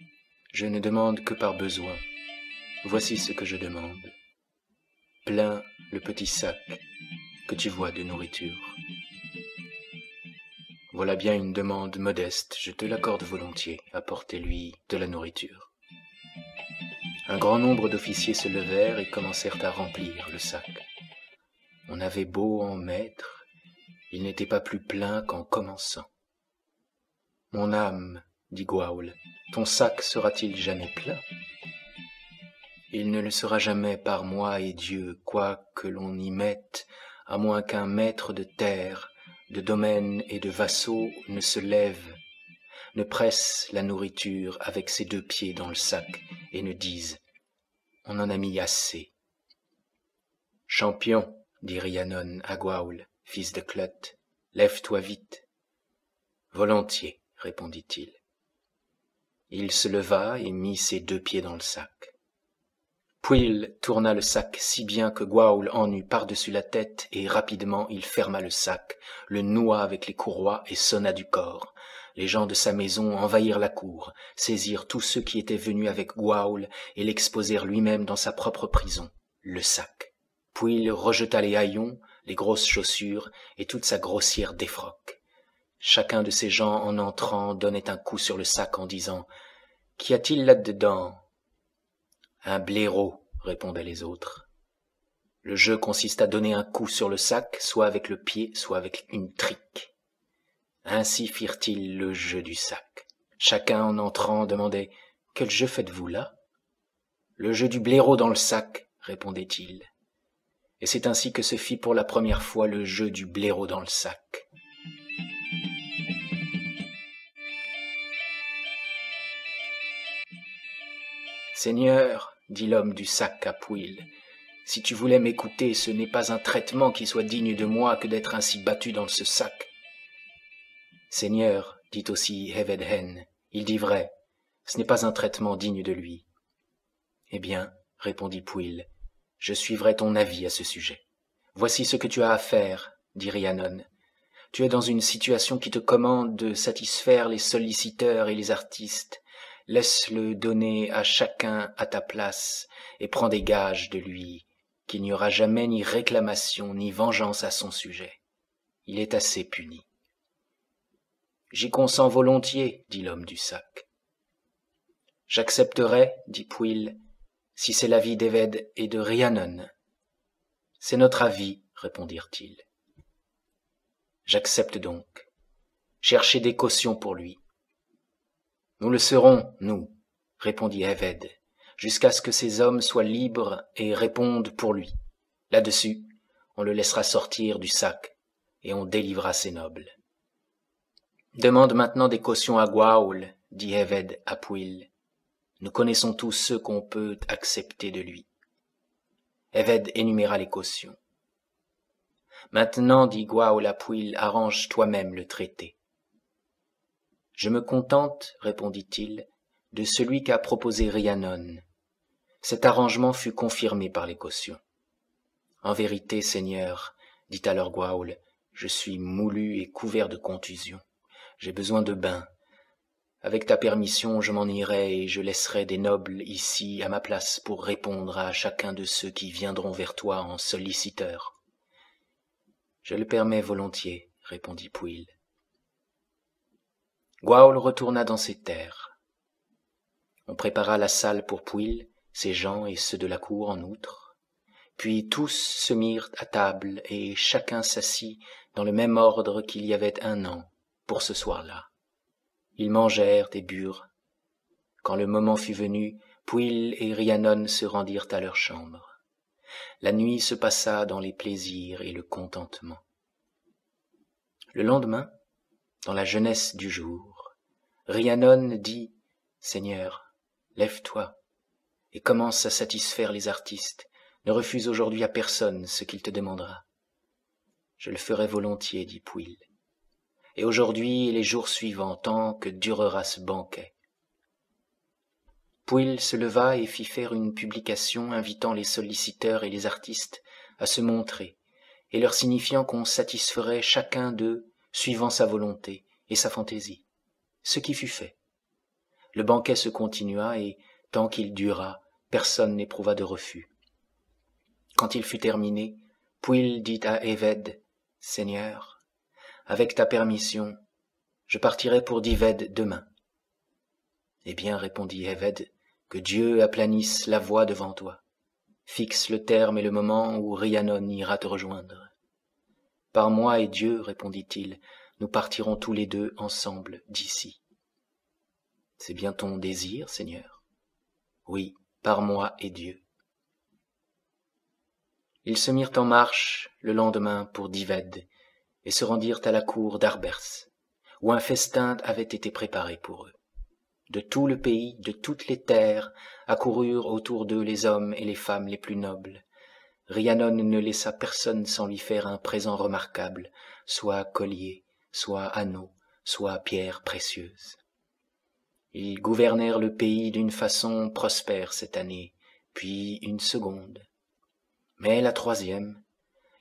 je ne demande que par besoin. Voici ce que je demande. Plein le petit sac que tu vois de nourriture. Voilà bien une demande modeste, je te l'accorde volontiers, apportez-lui de la nourriture. » Un grand nombre d'officiers se levèrent et commencèrent à remplir le sac. On avait beau en mettre, il n'était pas plus plein qu'en commençant. « Mon âme, dit Gwawl, ton sac sera-t-il jamais plein? Il ne le sera jamais par moi et Dieu, quoi que l'on y mette, à moins qu'un maître de terre, de domaine et de vassaux ne se lève, ne presse la nourriture avec ses 2 pieds dans le sac et ne dise « On en a mis assez. » Champion, dit Rhiannon à Gwawl, fils de Clut, lève-toi vite. Volontiers, répondit-il. Il se leva et mit ses 2 pieds dans le sac. Pwyll tourna le sac si bien que Gwawl en eut par-dessus la tête et rapidement il ferma le sac, le noua avec les courroies et sonna du corps. Les gens de sa maison envahirent la cour, saisirent tous ceux qui étaient venus avec Gwawl et l'exposèrent lui-même dans sa propre prison, le sac. Pwyll rejeta les haillons, les grosses chaussures et toute sa grossière défroque. Chacun de ces gens en entrant donnait un coup sur le sac en disant « Qu'y a-t-il là-dedans » ? « Un blaireau, répondaient les autres. Le jeu consiste à donner un coup sur le sac, soit avec le pied, soit avec une trique. Ainsi firent-ils le jeu du sac. Chacun en entrant demandait « Quel jeu faites-vous là ?»« Le jeu du blaireau dans le sac, répondait-il. Et c'est ainsi que se fit pour la première fois le jeu du blaireau dans le sac. Seigneur, dit l'homme du sac à Pwyll, si tu voulais m'écouter, ce n'est pas un traitement qui soit digne de moi que d'être ainsi battu dans ce sac. Seigneur, dit aussi Evedhen, il dit vrai, ce n'est pas un traitement digne de lui. Eh bien, répondit Pwyll, je suivrai ton avis à ce sujet. Voici ce que tu as à faire, dit Rhiannon. Tu es dans une situation qui te commande de satisfaire les solliciteurs et les artistes. Laisse-le donner à chacun à ta place et prends des gages de lui, qu'il n'y aura jamais ni réclamation ni vengeance à son sujet. Il est assez puni. J'y consens volontiers, dit l'homme du sac. J'accepterai, dit Pwyll, si c'est l'avis d'Eved et de Rhiannon. C'est notre avis, répondirent-ils. J'accepte donc. Cherchez des cautions pour lui. Nous le serons, nous, répondit Évède, jusqu'à ce que ces hommes soient libres et répondent pour lui. Là-dessus, on le laissera sortir du sac et on délivrera ses nobles. Demande maintenant des cautions à Gwawl, dit Évède à Pwyll. Nous connaissons tous ceux qu'on peut accepter de lui. Évède énuméra les cautions. Maintenant, dit Gwawl à Pwyll, arrange toi-même le traité. Je me contente, répondit-il, de celui qu'a proposé Rhiannon. Cet arrangement fut confirmé par les cautions. En vérité, Seigneur, dit alors Gwawl, je suis moulu et couvert de contusions. J'ai besoin de bain. Avec ta permission, je m'en irai et je laisserai des nobles ici à ma place pour répondre à chacun de ceux qui viendront vers toi en solliciteurs. Je le permets volontiers, répondit Pwyll. Gwawl retourna dans ses terres. On prépara la salle pour Pwyll, ses gens et ceux de la cour en outre. Puis tous se mirent à table et chacun s'assit dans le même ordre qu'il y avait un an pour ce soir-là. Ils mangèrent et burent. Quand le moment fut venu, Pwyll et Rhiannon se rendirent à leur chambre. La nuit se passa dans les plaisirs et le contentement. Le lendemain, dans la jeunesse du jour, Rhiannon dit « Seigneur, lève-toi et commence à satisfaire les artistes. Ne refuse aujourd'hui à personne ce qu'il te demandera. » « Je le ferai volontiers, dit Pwyll. Et aujourd'hui et les jours suivants, tant que durera ce banquet. » Pwyll se leva et fit faire une publication invitant les solliciteurs et les artistes à se montrer, et leur signifiant qu'on satisferait chacun d'eux suivant sa volonté et sa fantaisie, ce qui fut fait. Le banquet se continua et, tant qu'il dura, personne n'éprouva de refus. Quand il fut terminé, Pwyll dit à Évède, « Seigneur, avec ta permission, je partirai pour Dyved demain. » « Eh bien, répondit Évède, que Dieu aplanisse la voie devant toi. Fixe le terme et le moment où Rhiannon ira te rejoindre. » « Par moi et Dieu, répondit-il, nous partirons tous les deux ensemble d'ici. »« C'est bien ton désir, Seigneur ? » ?»« Oui, par moi et Dieu. » Ils se mirent en marche le lendemain pour Dyved et se rendirent à la cour d'Arbers, où un festin avait été préparé pour eux. De tout le pays, de toutes les terres, accoururent autour d'eux les hommes et les femmes les plus nobles. Rhiannon ne laissa personne sans lui faire un présent remarquable, soit collier, soit anneau, soit pierre précieuse. Ils gouvernèrent le pays d'une façon prospère cette année, puis une seconde. Mais la troisième,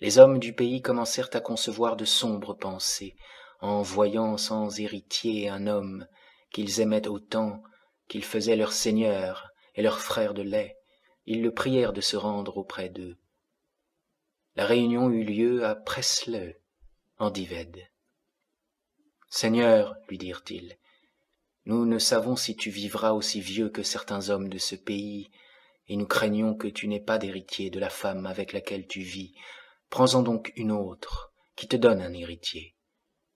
les hommes du pays commencèrent à concevoir de sombres pensées, en voyant sans héritier un homme qu'ils aimaient autant, qu'ils faisaient leur seigneur et leur frère de lait. Ils le prièrent de se rendre auprès d'eux. La réunion eut lieu à Presle, en Dyved. « Seigneur, lui dirent-ils, nous ne savons si tu vivras aussi vieux que certains hommes de ce pays, et nous craignons que tu n'aies pas d'héritier de la femme avec laquelle tu vis. Prends-en donc une autre, qui te donne un héritier.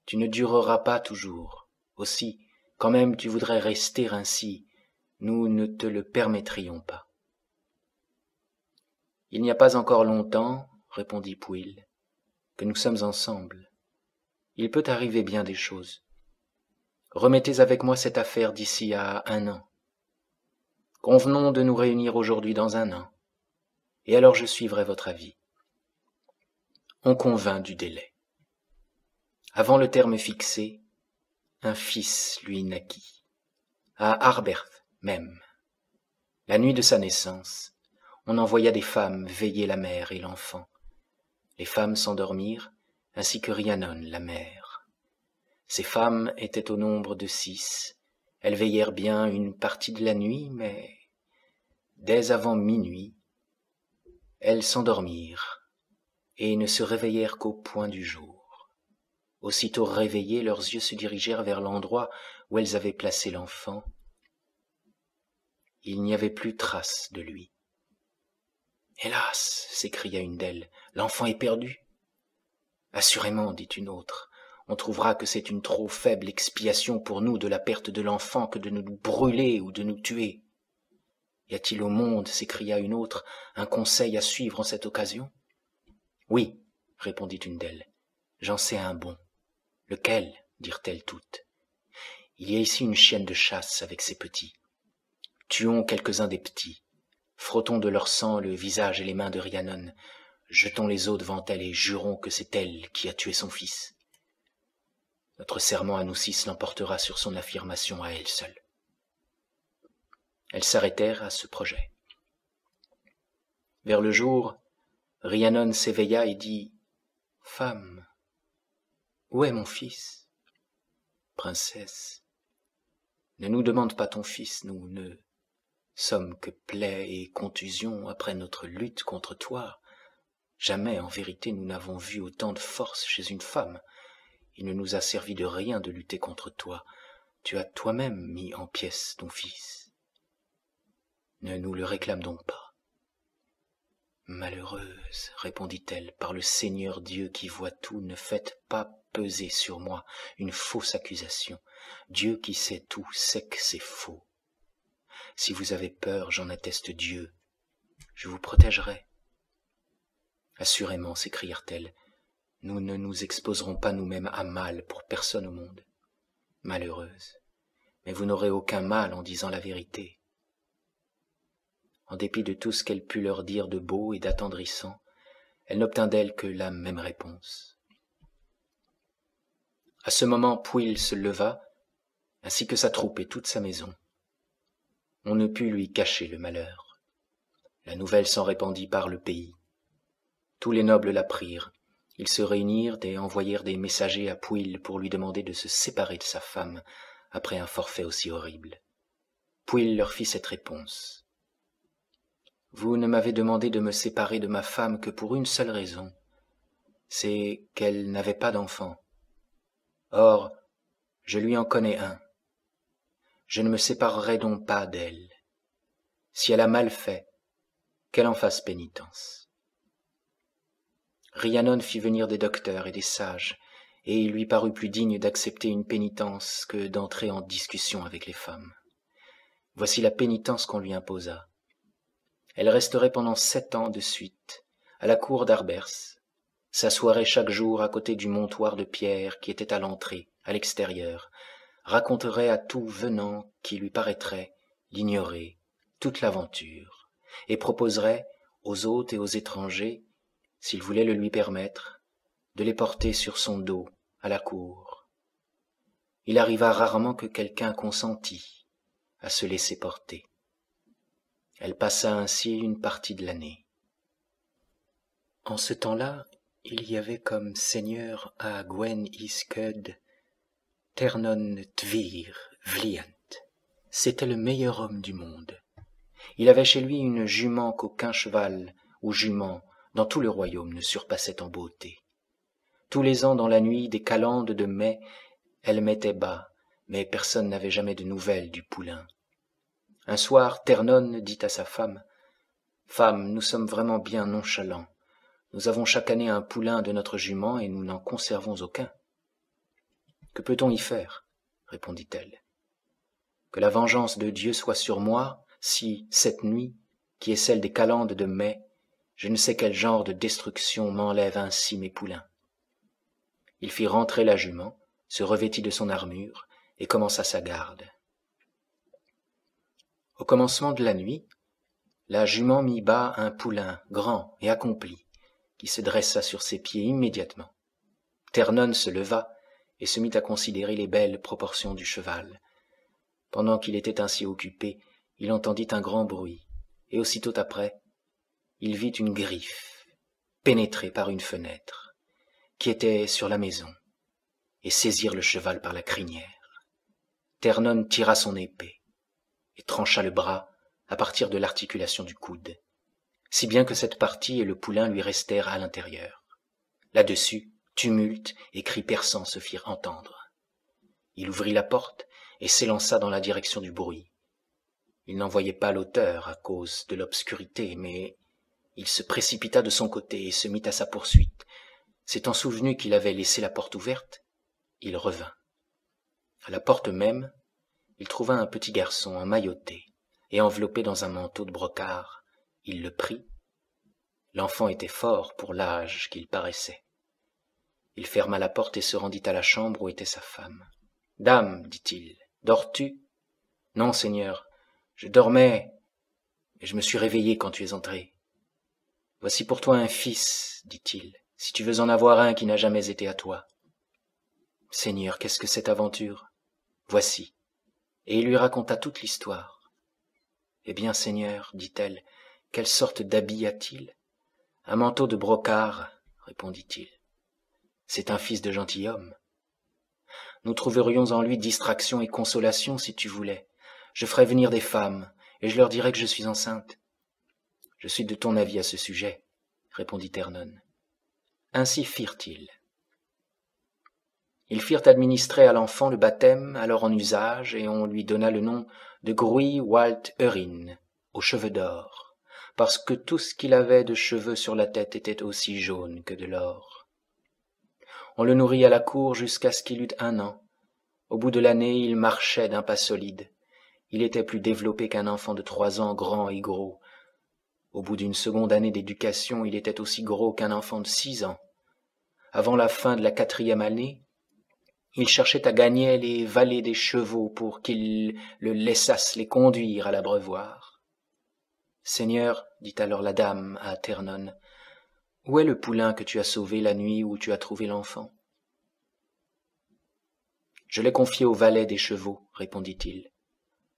Tu ne dureras pas toujours. Aussi, quand même tu voudrais rester ainsi, nous ne te le permettrions pas. » « Il n'y a pas encore longtemps, répondit Pwyll, que nous sommes ensemble. Il peut arriver bien des choses. Remettez avec moi cette affaire d'ici à un an. Convenons de nous réunir aujourd'hui dans un an, et alors je suivrai votre avis. » On convint du délai. Avant le terme fixé, un fils lui naquit, à Arbers même. La nuit de sa naissance, on envoya des femmes veiller la mère et l'enfant. Les femmes s'endormirent, ainsi que Rhiannon, la mère. Ces femmes étaient au nombre de 6. Elles veillèrent bien une partie de la nuit, mais dès avant minuit, elles s'endormirent et ne se réveillèrent qu'au point du jour. Aussitôt réveillées, leurs yeux se dirigèrent vers l'endroit où elles avaient placé l'enfant. Il n'y avait plus trace de lui. « Hélas !» s'écria une d'elles, « l'enfant est perdu. »« Assurément, dit une autre, On trouvera que c'est une trop faible expiation pour nous de la perte de l'enfant que de nous brûler ou de nous tuer. Y a-t-il au monde, s'écria une autre, un conseil à suivre en cette occasion? Oui, répondit une d'elles, j'en sais un bon. Lequel? Dirent-elles toutes. Il y a ici une chienne de chasse avec ses petits. Tuons quelques-uns des petits. Frottons de leur sang le visage et les mains de Rhiannon. Jetons les os devant elle et jurons que c'est elle qui a tué son fils. Notre serment à nous six l'emportera sur son affirmation à elle seule. Elles s'arrêtèrent à ce projet. Vers le jour, Rhiannon s'éveilla et dit « Femme, où est mon fils ?»« Princesse, ne nous demande pas ton fils, nous ne sommes que plaies et contusions après notre lutte contre toi. Jamais, en vérité, nous n'avons vu autant de force chez une femme. Il ne nous a servi de rien de lutter contre toi. Tu as toi-même mis en pièces ton fils. Ne nous le réclame donc pas. » « Malheureuse, répondit-elle, par le Seigneur Dieu qui voit tout, ne faites pas peser sur moi une fausse accusation. Dieu qui sait tout sait que c'est faux. Si vous avez peur, j'en atteste Dieu, je vous protégerai. » Assurément, s'écrièrent-elles, nous ne nous exposerons pas nous-mêmes à mal pour personne au monde. Malheureuse, mais vous n'aurez aucun mal en disant la vérité. En dépit de tout ce qu'elle put leur dire de beau et d'attendrissant, elle n'obtint d'elle que la même réponse. À ce moment, Pwyll se leva, ainsi que sa troupe et toute sa maison. On ne put lui cacher le malheur. La nouvelle s'en répandit par le pays. Tous les nobles l'apprirent. Ils se réunirent et envoyèrent des messagers à Pwyll pour lui demander de se séparer de sa femme après un forfait aussi horrible. Pwyll leur fit cette réponse. « Vous ne m'avez demandé de me séparer de ma femme que pour une seule raison, c'est qu'elle n'avait pas d'enfant. Or, je lui en connais un. Je ne me séparerai donc pas d'elle. Si elle a mal fait, qu'elle en fasse pénitence. » Rhiannon fit venir des docteurs et des sages, et il lui parut plus digne d'accepter une pénitence que d'entrer en discussion avec les femmes. Voici la pénitence qu'on lui imposa. Elle resterait pendant 7 ans de suite à la cour d'Harbers, s'assoirait chaque jour à côté du montoir de pierre qui était à l'entrée, à l'extérieur, raconterait à tout venant qui lui paraîtrait l'ignorer toute l'aventure, et proposerait aux hôtes et aux étrangers, s'ils voulaient le lui permettre, de les porter sur son dos à la cour. Il arriva rarement que quelqu'un consentît à se laisser porter. Elle passa ainsi une partie de l'année. En ce temps-là, il y avait comme seigneur à Gwen Iskeud Ternon Tvir Vliant. C'était le meilleur homme du monde. Il avait chez lui une jument qu'aucun cheval ou jument dans tout le royaume ne surpassait en beauté. Tous les ans dans la nuit des calendes de mai, elle mettait bas, mais personne n'avait jamais de nouvelles du poulain. Un soir, Ternon dit à sa femme, « Femme, nous sommes vraiment bien nonchalants. Nous avons chaque année un poulain de notre jument et nous n'en conservons aucun. »« Que peut-on y faire ?» répondit-elle. « Que la vengeance de Dieu soit sur moi, si, cette nuit, qui est celle des calendes de mai, je ne sais quel genre de destruction m'enlève ainsi mes poulains. » Il fit rentrer la jument, se revêtit de son armure et commença sa garde. Au commencement de la nuit, la jument mit bas un poulain grand et accompli, qui se dressa sur ses pieds immédiatement. Ternon se leva et se mit à considérer les belles proportions du cheval. Pendant qu'il était ainsi occupé, il entendit un grand bruit, et aussitôt après, il vit une griffe pénétrer par une fenêtre, qui était sur la maison, et saisir le cheval par la crinière. Ternon tira son épée et trancha le bras à partir de l'articulation du coude, si bien que cette partie et le poulain lui restèrent à l'intérieur. Là-dessus, tumulte et cris perçants se firent entendre. Il ouvrit la porte et s'élança dans la direction du bruit. Il n'en voyait pas l'auteur à cause de l'obscurité, mais il se précipita de son côté et se mit à sa poursuite. S'étant souvenu qu'il avait laissé la porte ouverte, il revint. À la porte même, il trouva un petit garçon emmailloté et enveloppé dans un manteau de brocart. Il le prit. L'enfant était fort pour l'âge qu'il paraissait. Il ferma la porte et se rendit à la chambre où était sa femme. « Dame, dit-il, dors-tu » ?« Non, Seigneur, je dormais, et je me suis réveillé quand tu es entré. »« Voici pour toi un fils, dit-il, si tu veux en avoir un qui n'a jamais été à toi. »« Seigneur, qu'est-ce que cette aventure ? Voici. » Et il lui raconta toute l'histoire. « Eh bien, Seigneur, dit-elle, quelle sorte d'habit a-t-il ? » ?»« Un manteau de brocart, répondit-il. »« C'est un fils de gentilhomme. Nous trouverions en lui distraction et consolation si tu voulais. Je ferais venir des femmes, et je leur dirais que je suis enceinte. »« Je suis de ton avis à ce sujet, répondit Ternon. Ainsi firent-ils. Ils firent administrer à l'enfant le baptême alors en usage, et on lui donna le nom de Gruy Walt Eurin, aux cheveux d'or, parce que tout ce qu'il avait de cheveux sur la tête était aussi jaune que de l'or. On le nourrit à la cour jusqu'à ce qu'il eût 1 an. Au bout de l'année, il marchait d'un pas solide. Il était plus développé qu'un enfant de 3 ans, grand et gros. Au bout d'une seconde année d'éducation, il était aussi gros qu'un enfant de 6 ans. Avant la fin de la 4e année, il cherchait à gagner les valets des chevaux pour qu'ils le laissassent les conduire à l'abreuvoir. « Seigneur, dit alors la dame à Ternon, où est le poulain que tu as sauvé la nuit où tu as trouvé l'enfant ?»« Je l'ai confié aux valets des chevaux, répondit-il,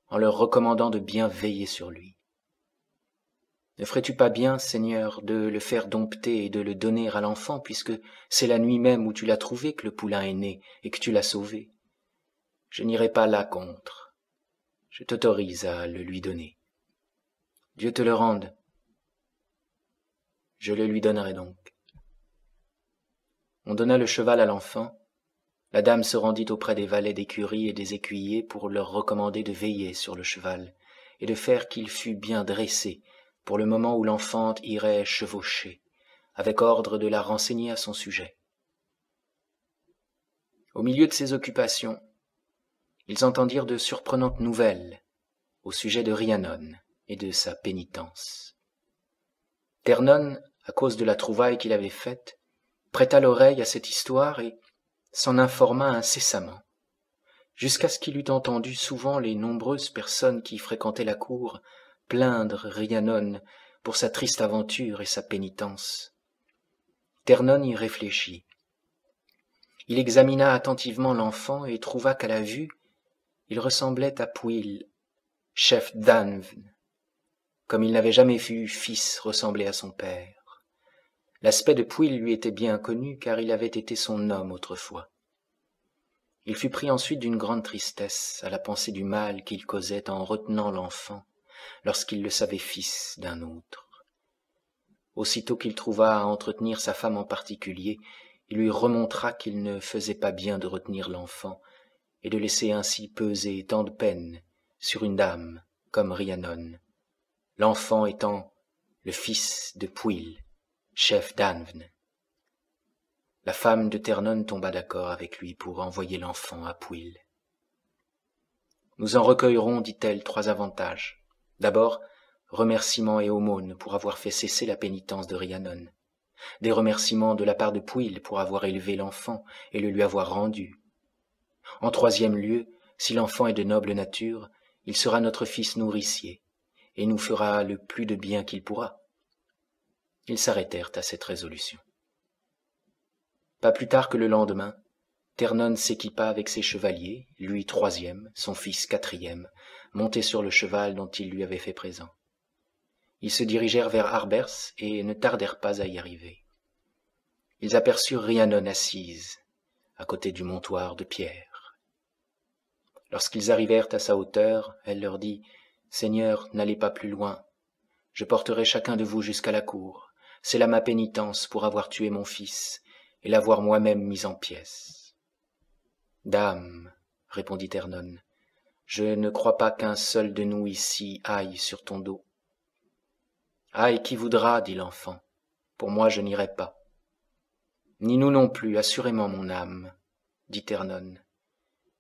en leur recommandant de bien veiller sur lui. Ne ferais-tu pas bien, Seigneur, de le faire dompter et de le donner à l'enfant, puisque c'est la nuit même où tu l'as trouvé que le poulain est né et que tu l'as sauvé? Je n'irai pas là contre. Je t'autorise à le lui donner. Dieu te le rende. Je le lui donnerai donc. » On donna le cheval à l'enfant. La dame se rendit auprès des valets d'écurie et des écuyers pour leur recommander de veiller sur le cheval et de faire qu'il fût bien dressé pour le moment où l'enfant irait chevaucher, avec ordre de la renseigner à son sujet. Au milieu de ces occupations, ils entendirent de surprenantes nouvelles au sujet de Rhiannon et de sa pénitence. Ternon, à cause de la trouvaille qu'il avait faite, prêta l'oreille à cette histoire et s'en informa incessamment, jusqu'à ce qu'il eût entendu souvent les nombreuses personnes qui fréquentaient la cour plaindre Rhiannon pour sa triste aventure et sa pénitence. Ternon y réfléchit. Il examina attentivement l'enfant et trouva qu'à la vue, il ressemblait à Pwyll, chef d'Anvn, comme il n'avait jamais vu fils ressembler à son père. L'aspect de Pwyll lui était bien connu, car il avait été son homme autrefois. Il fut pris ensuite d'une grande tristesse à la pensée du mal qu'il causait en retenant l'enfant, lorsqu'il le savait fils d'un autre. Aussitôt qu'il trouva à entretenir sa femme en particulier, il lui remontra qu'il ne faisait pas bien de retenir l'enfant et de laisser ainsi peser tant de peine sur une dame comme Rhiannon, l'enfant étant le fils de Pwyll, chef d'Anvn. La femme de Ternon tomba d'accord avec lui pour envoyer l'enfant à Pwyll. Nous en recueillerons, dit-elle, 3 avantages. D'abord, remerciements et aumônes pour avoir fait cesser la pénitence de Rhiannon. Des remerciements de la part de Pwyll pour avoir élevé l'enfant et le lui avoir rendu. En 3e lieu, si l'enfant est de noble nature, il sera notre fils nourricier et nous fera le plus de bien qu'il pourra. Ils s'arrêtèrent à cette résolution. Pas plus tard que le lendemain, Ternon s'équipa avec ses chevaliers, lui 3e, son fils 4e, monté sur le cheval dont il lui avait fait présent. Ils se dirigèrent vers Harbers et ne tardèrent pas à y arriver. Ils aperçurent Rhiannon assise, à côté du montoir de pierre. Lorsqu'ils arrivèrent à sa hauteur, elle leur dit « Seigneur, n'allez pas plus loin. Je porterai chacun de vous jusqu'à la cour. C'est là ma pénitence pour avoir tué mon fils et l'avoir moi-même mis en pièces. » « Dame, répondit Ternon, je ne crois pas qu'un seul de nous ici aille sur ton dos. »« Aille qui voudra, dit l'enfant, pour moi je n'irai pas. »« Ni nous non plus, assurément, mon âme, dit Ternon.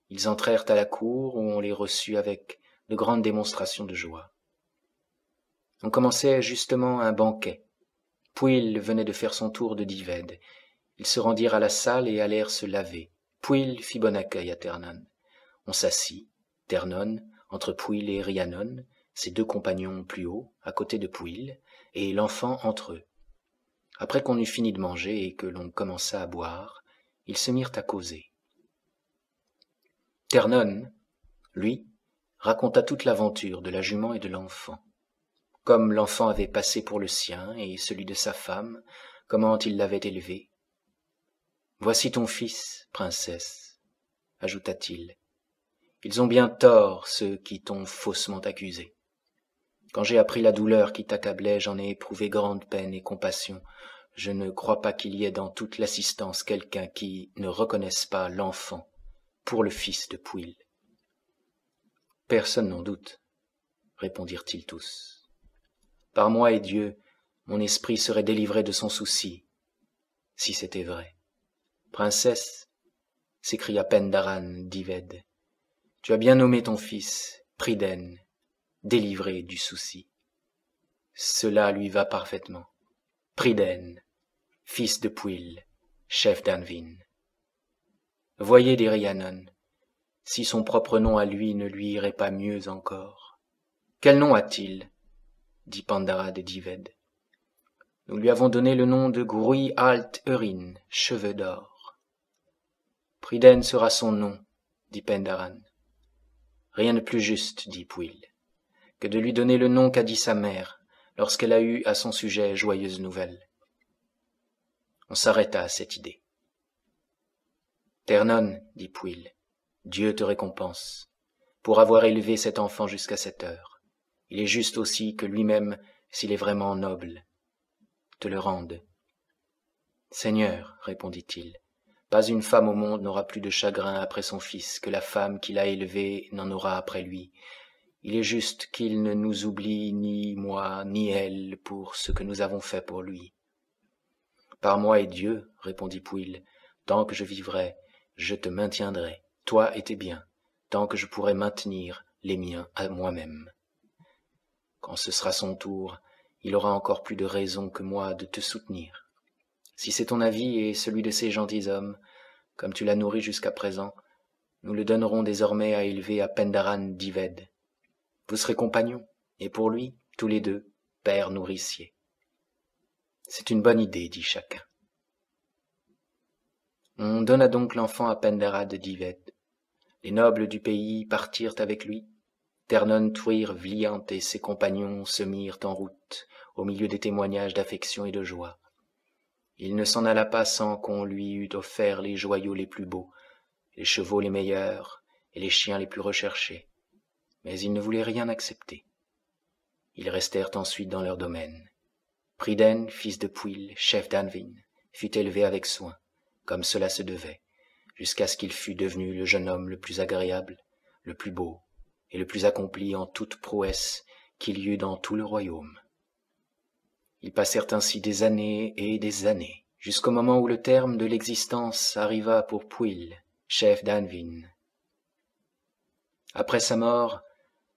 Ils entrèrent à la cour où on les reçut avec de grandes démonstrations de joie. On commençait justement un banquet. Pwyll venait de faire son tour de Dyved. Ils se rendirent à la salle et allèrent se laver. Pwyll fit bon accueil à Ternon. On s'assit, Ternon, entre Pwyll et Rhiannon, ses deux compagnons plus haut, à côté de Pwyll, et l'enfant entre eux. Après qu'on eut fini de manger et que l'on commença à boire, ils se mirent à causer. Ternon, lui, raconta toute l'aventure de la jument et de l'enfant. Comme l'enfant avait passé pour le sien et celui de sa femme, comment il l'avait élevé. « Voici ton fils, princesse, » ajouta-t-il. « Ils ont bien tort, ceux qui t'ont faussement accusé. Quand j'ai appris la douleur qui t'accablait, j'en ai éprouvé grande peine et compassion. Je ne crois pas qu'il y ait dans toute l'assistance quelqu'un qui ne reconnaisse pas l'enfant pour le fils de Pwyll. »« Personne n'en doute, » répondirent-ils tous. « Par moi et Dieu, mon esprit serait délivré de son souci, si c'était vrai. »« Princesse, » s'écria Pendaran d'Yved, « tu as bien nommé ton fils, Pryden, délivré du souci. Cela lui va parfaitement. Pryden, fils de Pwyll, chef d'Anvin. Voyez, dit Rhiannon, si son propre nom à lui ne lui irait pas mieux encore. Quel nom a-t-il? Dit Pandara de Dyved. Nous lui avons donné le nom de Gruy Alt Eurin, cheveux d'or. Pryden sera son nom, dit Pendaran. Rien de plus juste, dit Pwyll, que de lui donner le nom qu'a dit sa mère lorsqu'elle a eu à son sujet joyeuse nouvelle. On s'arrêta à cette idée. Ternon, dit Pwyll, Dieu te récompense pour avoir élevé cet enfant jusqu'à cette heure. Il est juste aussi que lui-même, s'il est vraiment noble, te le rende. Seigneur, répondit-il, pas une femme au monde n'aura plus de chagrin après son fils que la femme qui l'a élevé n'en aura après lui. Il est juste qu'il ne nous oublie ni moi ni elle pour ce que nous avons fait pour lui. Par moi et Dieu, répondit Pwyll, tant que je vivrai, je te maintiendrai, toi et tes biens, tant que je pourrai maintenir les miens à moi-même. Quand ce sera son tour, il aura encore plus de raison que moi de te soutenir. Si c'est ton avis et celui de ces gentilshommes, comme tu l'as nourri jusqu'à présent, nous le donnerons désormais à élever à Pendaran d'Yved. Vous serez compagnons, et pour lui, tous les deux, père nourricier. C'est une bonne idée, dit chacun. On donna donc l'enfant à Pendaran de Dyved. Les nobles du pays partirent avec lui. Ternon Tuir Vliant et ses compagnons se mirent en route, au milieu des témoignages d'affection et de joie. Il ne s'en alla pas sans qu'on lui eût offert les joyaux les plus beaux, les chevaux les meilleurs et les chiens les plus recherchés. Mais il ne voulait rien accepter. Ils restèrent ensuite dans leur domaine. Pryden, fils de Pwyll, chef d'Anvin, fut élevé avec soin, comme cela se devait, jusqu'à ce qu'il fût devenu le jeune homme le plus agréable, le plus beau et le plus accompli en toute prouesse qu'il y eut dans tout le royaume. Ils passèrent ainsi des années, jusqu'au moment où le terme de l'existence arriva pour Pwyll, chef d'Anvin. Après sa mort,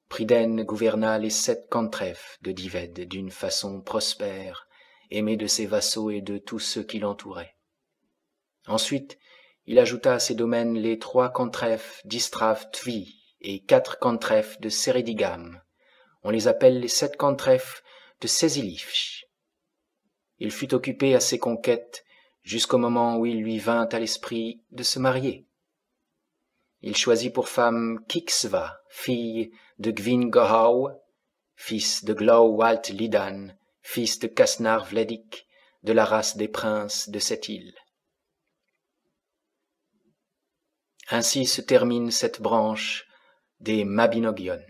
Pryden gouverna les 7 cantrefs de Dyved d'une façon prospère, aimé de ses vassaux et de tous ceux qui l'entouraient. Ensuite, il ajouta à ses domaines les 3 cantrefs d'Istrav Tvi et 4 cantrefs de Seredigam. On les appelle les 7 cantrefs de Sésilifch. Il fut occupé à ses conquêtes jusqu'au moment où il lui vint à l'esprit de se marier. Il choisit pour femme Kiksva, fille de Gwyn Gohau, fils de Glow Walt Lidan, fils de Casnar Vledik, de la race des princes de cette île. Ainsi se termine cette branche des Mabinogion.